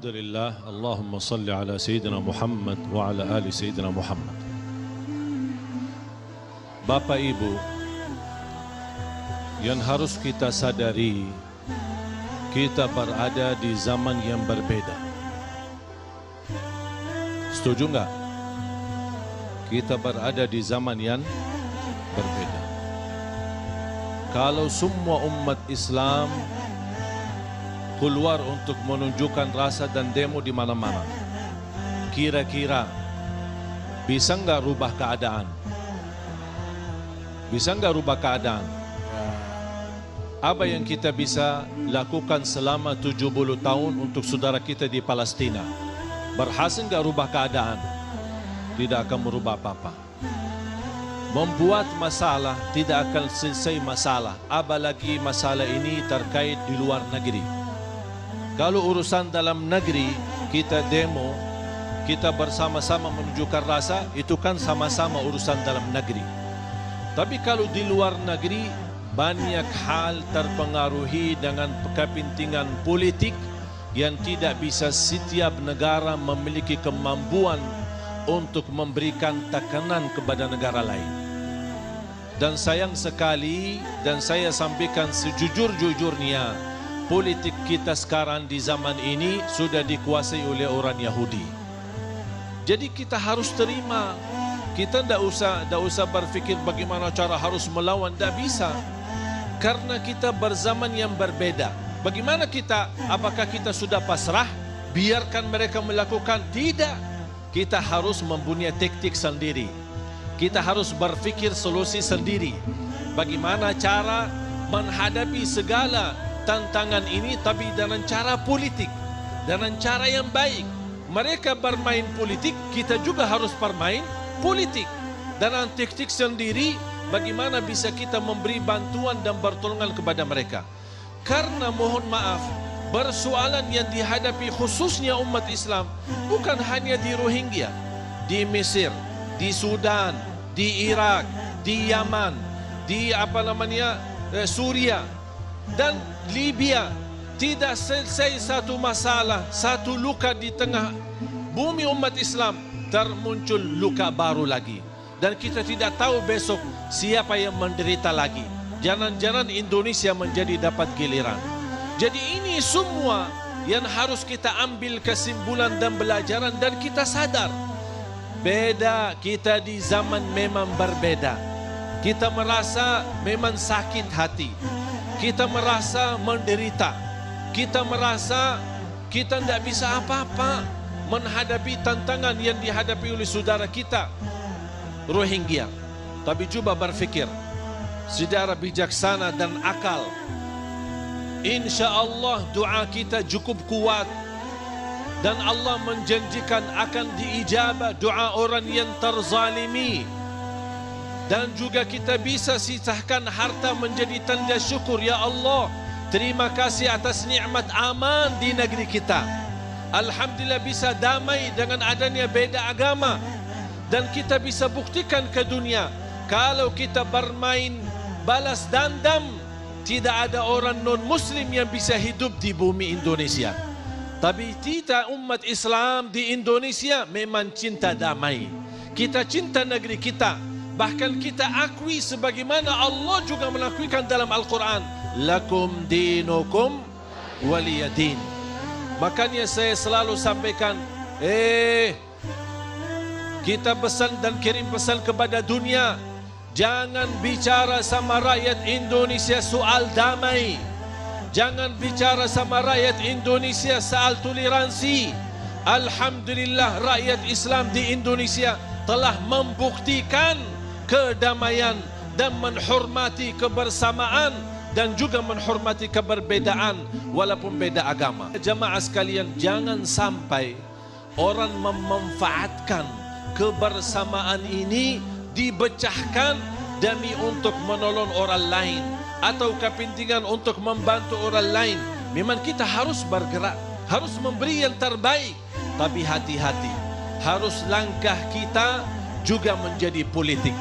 Alhamdulillah, Allahumma salli ala Sayyidina Muhammad wa ala ali Sayyidina Muhammad. Bapak Ibu, yang harus kita sadari, kita berada di zaman yang berbeda. Setuju enggak? Kita berada di zaman yang berbeda. Kalau semua umat Islam keluar untuk menunjukkan rasa dan demo di mana-mana, kira-kira bisa enggak rubah keadaan? Bisa enggak rubah keadaan? Apa yang kita bisa lakukan selama 70 tahun untuk saudara kita di Palestina? Berhasil enggak rubah keadaan? Tidak akan merubah apa-apa. Membuat masalah tidak akan selesai masalah, apalagi masalah ini terkait di luar negeri. Kalau urusan dalam negeri, kita demo, kita bersama-sama menunjukkan rasa, itu kan sama-sama urusan dalam negeri. Tapi kalau di luar negeri, banyak hal terpengaruhi dengan kepentingan politik yang tidak bisa setiap negara memiliki kemampuan untuk memberikan tekanan kepada negara lain. Dan sayang sekali, dan saya sampaikan sejujur-jujurnya, politik kita sekarang di zaman ini sudah dikuasai oleh orang Yahudi. Jadi kita harus terima. Kita tidak usah berfikir bagaimana cara harus melawan, tidak bisa. Karena kita berzaman yang berbeda. Bagaimana kita? Apakah kita sudah pasrah? Biarkan mereka melakukan? Tidak. Kita harus mempunyai taktik sendiri. Kita harus berfikir solusi sendiri. Bagaimana cara menghadapi segala tantangan ini, tapi dengan cara politik, dengan cara yang baik. Mereka bermain politik, kita juga harus bermain politik. Dengan taktik sendiri, bagaimana bisa kita memberi bantuan dan pertolongan kepada mereka. Karena mohon maaf, persoalan yang dihadapi khususnya umat Islam bukan hanya di Rohingya, di Mesir, di Sudan, di Irak, di Yaman, di Suria dan Libya. Tidak selesai satu masalah, satu luka di tengah bumi umat Islam, termuncul luka baru lagi. Dan kita tidak tahu besok siapa yang menderita lagi. Jangan-jangan Indonesia menjadi dapat giliran. Jadi ini semua yang harus kita ambil kesimpulan dan pelajaran, dan kita sadar beda kita di zaman memang berbeda. Kita merasa memang sakit hati. Kita merasa menderita. Kita merasa kita tidak bisa apa-apa menghadapi tantangan yang dihadapi oleh saudara kita Rohingya. Tapi coba berfikir secara bijaksana dan akal. Insya Allah doa kita cukup kuat, dan Allah menjanjikan akan diijabah doa orang yang terzalimi. Dan juga kita bisa sisahkan harta menjadi tanda syukur. Ya Allah, terima kasih atas nikmat aman di negeri kita. Alhamdulillah bisa damai dengan adanya beda agama. Dan kita bisa buktikan ke dunia, kalau kita bermain balas dendam, tidak ada orang non-muslim yang bisa hidup di bumi Indonesia. Tapi kita umat Islam di Indonesia memang cinta damai. Kita cinta negeri kita. Bahkan kita akui sebagaimana Allah juga menafikan dalam Al-Quran, lakum dinukum waliyadin. Makanya saya selalu sampaikan, kita pesan dan kirim pesan kepada dunia, jangan bicara sama rakyat Indonesia soal damai. Jangan bicara sama rakyat Indonesia soal toleransi. Alhamdulillah, rakyat Islam di Indonesia telah membuktikan kedamaian dan menghormati kebersamaan, dan juga menghormati keberbedaan walaupun beda agama. Jamaah sekalian, jangan sampai orang memanfaatkan kebersamaan ini dipecahkan demi untuk menolong orang lain atau kepentingan untuk membantu orang lain. Memang kita harus bergerak, harus memberi yang terbaik, tapi hati-hati, harus langkah kita juga menjadi politik.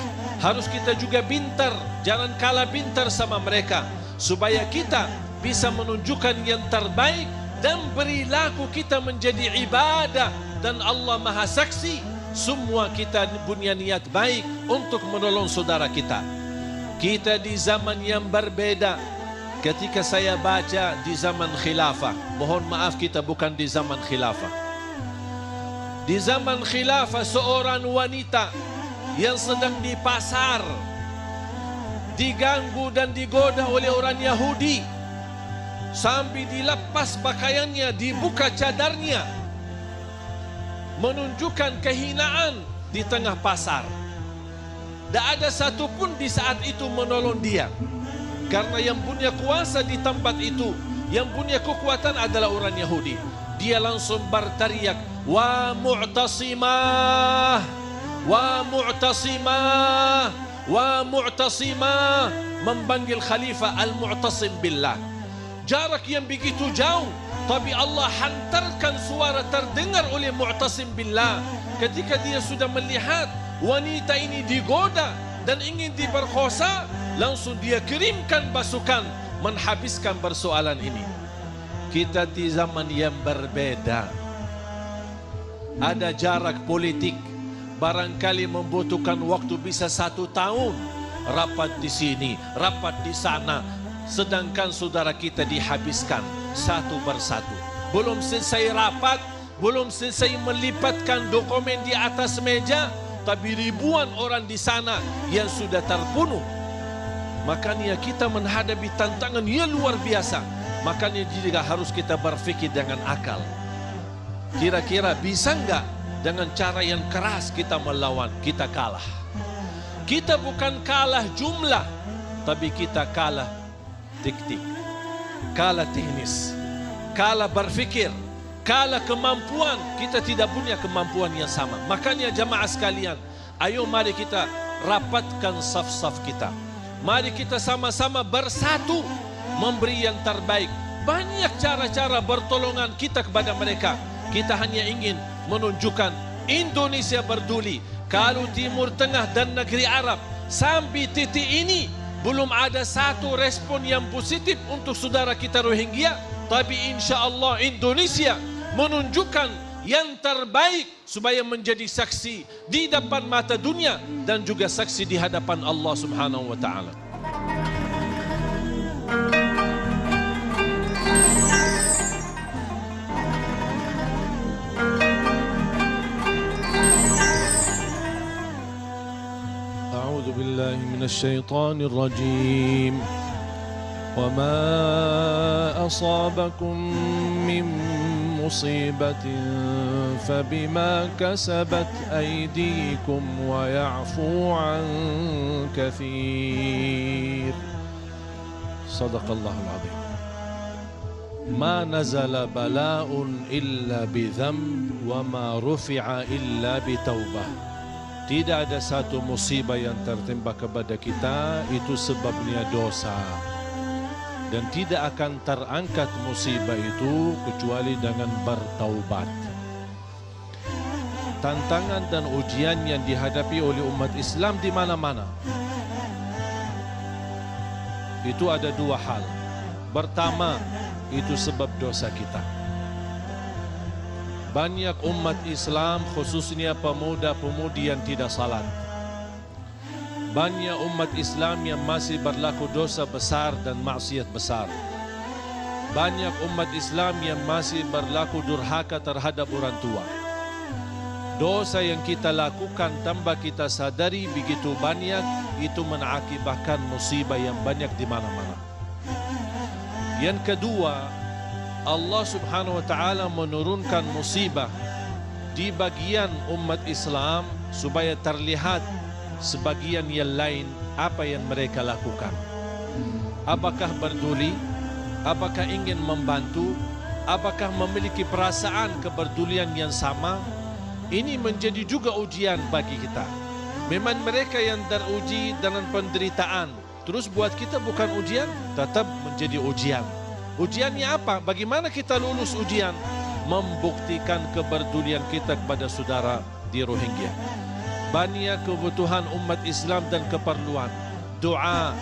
Harus kita juga pintar, jangan kalah pintar sama mereka, supaya kita bisa menunjukkan yang terbaik dan berilaku kita menjadi ibadah, dan Allah Maha Saksi semua kita punya niat baik untuk menolong saudara kita. Kita di zaman yang berbeda. Ketika saya baca di zaman khilafah, mohon maaf kita bukan di zaman khilafah. Di zaman khilafah seorang wanita yang sedang di pasar diganggu dan digoda oleh orang Yahudi, sambil dilepas pakaiannya, dibuka cadarnya, menunjukkan kehinaan di tengah pasar. Tak ada satupun di saat itu menolong dia, karena yang punya kuasa di tempat itu, yang punya kekuatan adalah orang Yahudi. Dia langsung berteriak, "Wa mu'tasimah, wa mu'tasimah, wa mu'tasimah," memanggil Khalifah Al-Mu'tasim Billah. Jarak yang begitu jauh, tapi Allah hantarkan suara terdengar oleh Mu'tasim Billah. Ketika dia sudah melihat wanita ini digoda dan ingin diperkosa, langsung dia kirimkan pasukan menghabiskan persoalan ini. Kita di zaman yang berbeda, ada jarak politik, barangkali membutuhkan waktu bisa 1 tahun, rapat di sini, rapat di sana, sedangkan saudara kita dihabiskan satu persatu. Belum selesai rapat, belum selesai melipatkan dokumen di atas meja, tapi ribuan orang di sana yang sudah terbunuh. Makanya kita menghadapi tantangan yang luar biasa. Makanya juga harus kita berfikir dengan akal. Kira-kira bisa enggak dengan cara yang keras kita melawan? Kita kalah. Kita bukan kalah jumlah, tapi kita kalah taktik, kalah teknis, kalah berfikir, kalah kemampuan. Kita tidak punya kemampuan yang sama. Makanya jamaah sekalian, ayo mari kita rapatkan saf-saf kita. Mari kita sama-sama bersatu memberi yang terbaik. Banyak cara-cara bertolongan kita kepada mereka. Kita hanya ingin menunjukkan Indonesia peduli. Kalau Timur Tengah dan negeri Arab sampai titik ini belum ada satu respon yang positif untuk saudara kita Rohingya, tapi insya Allah Indonesia menunjukkan yang terbaik supaya menjadi saksi di depan mata dunia dan juga saksi di hadapan Allah Subhanahu wa taala. A'udzu billahi minasy syaithanir rajim. Wa ma asabakum min مصيبة فبما كسبت أيديكم ويعفو عن كثير. صدق الله العظيم. ما نزل بلاء إلا بذنب وما رفع إلا بتوبة. Tidak ada satu musibah yang tertimpa kepada kita itu sebabnya dosa. Dan tidak akan terangkat musibah itu kecuali dengan bertaubat. Tantangan dan ujian yang dihadapi oleh umat Islam di mana-mana, itu ada 2 hal. Pertama, itu sebab dosa kita. Banyak umat Islam, khususnya pemuda-pemudi yang tidak salat. Banyak umat Islam yang masih berlaku dosa besar dan maksiat besar. Banyak umat Islam yang masih berlaku durhaka terhadap orang tua. Dosa yang kita lakukan tanpa kita sadari begitu banyak, itu mengakibatkan musibah yang banyak di mana-mana. Yang kedua, Allah Subhanahu wa taala menurunkan musibah di bagian umat Islam supaya terlihat sebagian yang lain apa yang mereka lakukan. Apakah peduli? Apakah ingin membantu? Apakah memiliki perasaan kepedulian yang sama? Ini menjadi juga ujian bagi kita. Memang mereka yang teruji dengan penderitaan, terus buat kita bukan ujian, tetap menjadi ujian. Ujiannya apa? Bagaimana kita lulus ujian? Membuktikan kepedulian kita kepada saudara di Rohingya. Banyak kebutuhan umat Islam dan keperluan. Doa.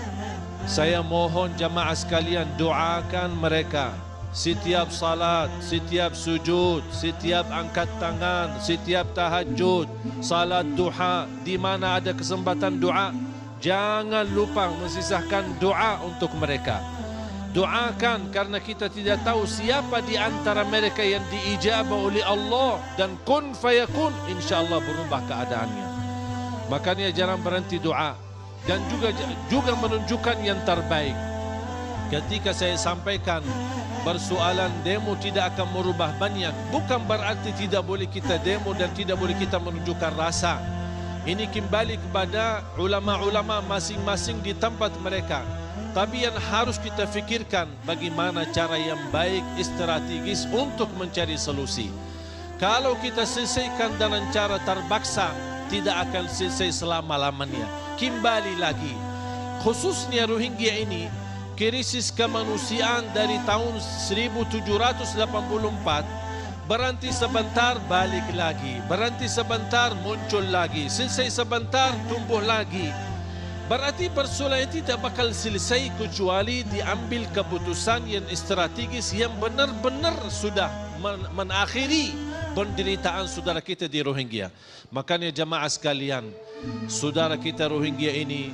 Saya mohon jamaah sekalian doakan mereka. setiap salat, setiap sujud, setiap angkat tangan, setiap tahajud, salat duha, di mana ada kesempatan doa, jangan lupa mensisahkan doa untuk mereka. Doakan, karena kita tidak tahu siapa di antara mereka yang diijabah oleh Allah, dan kun fayakun, insyaAllah berubah keadaannya. Makanya jangan berhenti doa, dan juga menunjukkan yang terbaik. Ketika saya sampaikan persoalan demo tidak akan merubah banyak, bukan berarti tidak boleh kita demo dan tidak boleh kita menunjukkan rasa. Ini kembali kepada ulama-ulama masing-masing di tempat mereka. Tapi yang harus kita fikirkan, bagaimana cara yang baik, strategis untuk mencari solusi. Kalau kita selesaikan dengan cara terpaksa, tidak akan selesai selama-lamanya. Kembali lagi, khususnya Rohingya ini, krisis kemanusiaan dari tahun 1784, berhenti sebentar balik lagi, berhenti sebentar muncul lagi, selesai sebentar tumbuh lagi. Berarti persoalan tidak bakal selesai kecuali diambil keputusan yang strategis yang benar-benar sudah menakhiri penderitaan saudara kita di Rohingya. Makanya jamaah sekalian, saudara kita Rohingya ini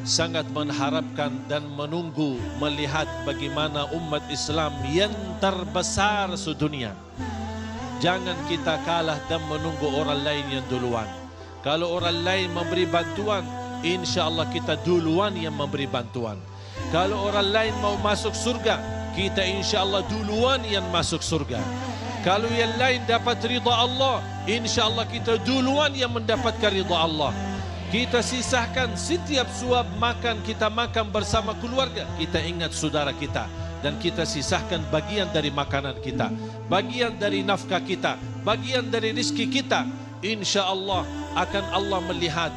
sangat mengharapkan dan menunggu melihat bagaimana umat Islam yang terbesar sedunia. Jangan kita kalah dan menunggu orang lain yang duluan. Kalau orang lain memberi bantuan, InsyaAllah kita duluan yang memberi bantuan. Kalau orang lain mau masuk surga, kita insyaAllah duluan yang masuk surga. Kalau yang lain dapat ridha Allah, insyaAllah kita duluan yang mendapatkan ridha Allah. Kita sisahkan setiap suap makan, kita makan bersama keluarga, kita ingat saudara kita, dan kita sisahkan bagian dari makanan kita, bagian dari nafkah kita, bagian dari rezeki kita. InsyaAllah akan Allah melihat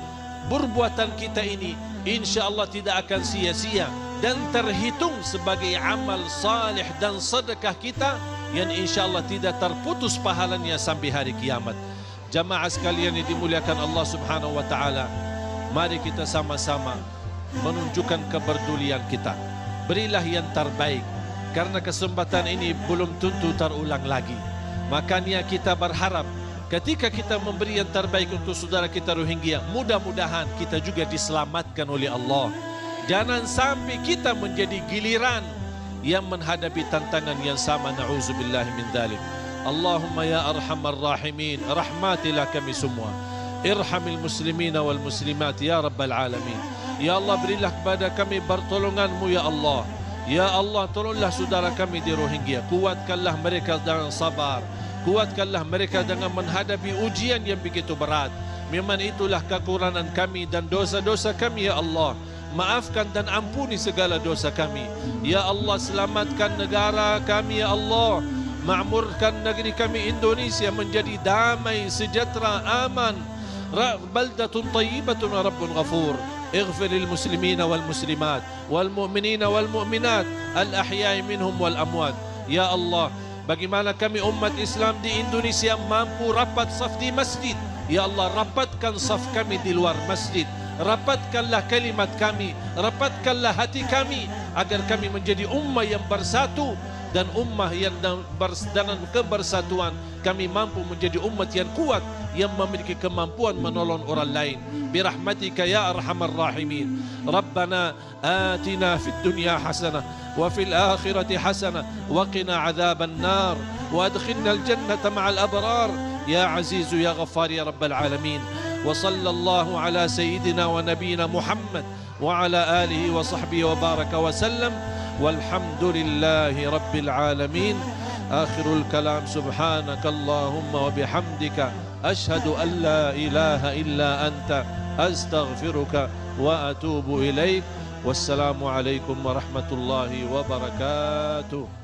perbuatan kita ini, insyaAllah tidak akan sia-sia dan terhitung sebagai amal salih dan sedekah kita yang insyaAllah tidak terputus pahalanya sampai hari kiamat. Jamaah sekalian yang dimuliakan Allah Subhanahu wa ta'ala, mari kita sama-sama menunjukkan kepedulian kita. Berilah yang terbaik, karena kesempatan ini belum tentu terulang lagi. Makanya kita berharap ketika kita memberi yang terbaik untuk saudara kita Rohingya, mudah-mudahan kita juga diselamatkan oleh Allah. Jangan sampai kita menjadi giliran yang menghadapi tantangan yang sama. Na'udzubillahi min dzalik. Allahumma ya arhamar rahimin, rahmatilah kami semua. Irhamil muslimina wal muslimat ya rabbal alamin. Ya Allah, berilah kepada kami pertolongan-Mu ya Allah. Ya Allah, tolonglah saudara kami di Rohingya. Kuatkanlah mereka dengan sabar. Kuatkanlah mereka dengan menghadapi ujian yang begitu berat. Memang itulah kekurangan kami dan dosa-dosa kami ya Allah. Maafkan dan ampuni segala dosa kami. Ya Allah, selamatkan negara kami ya Allah. Ma'murkan negeri kami Indonesia menjadi damai, sejahtera, aman. Baldatun tayyibatun wa rabbun ghafur. اغفر للمسلمين والمسلمات والمؤمنين والمؤمنات الأحياء منهم والأموات. Ya Allah, bagaimana kami umat Islam di Indonesia mampu rapat saf di masjid. Ya Allah, rapatkan saf kami di luar masjid. Rapatkanlah kalimat kami, rapatkanlah hati kami, agar kami menjadi ummah yang bersatu, dan ummah yang dengan kebersatuan kami mampu menjadi umat yang kuat, yang memiliki kemampuan menolong orang lain. Birahmatika ya arhamar rahimin. Rabbana atina fid dunya hasanah wa fil akhirati hasanah wa qina adzaban nar wa adkhilna al jannata ma'al abrar ya aziz ya ghaffar ya rabbal alamin. Wa sallallahu ala sayyidina wa nabiyina Muhammad wa ala alihi wa sahbihi wa baraka wa sallam. Walhamdulillahi rabbil alamin. Akhirul kalam, subhanaka Allahumma wa bihamdika ashhadu an la ilaha illa anta astaghfiruka wa atubu ilaik. Wassalamu alaikum warahmatullahi wabarakatuh.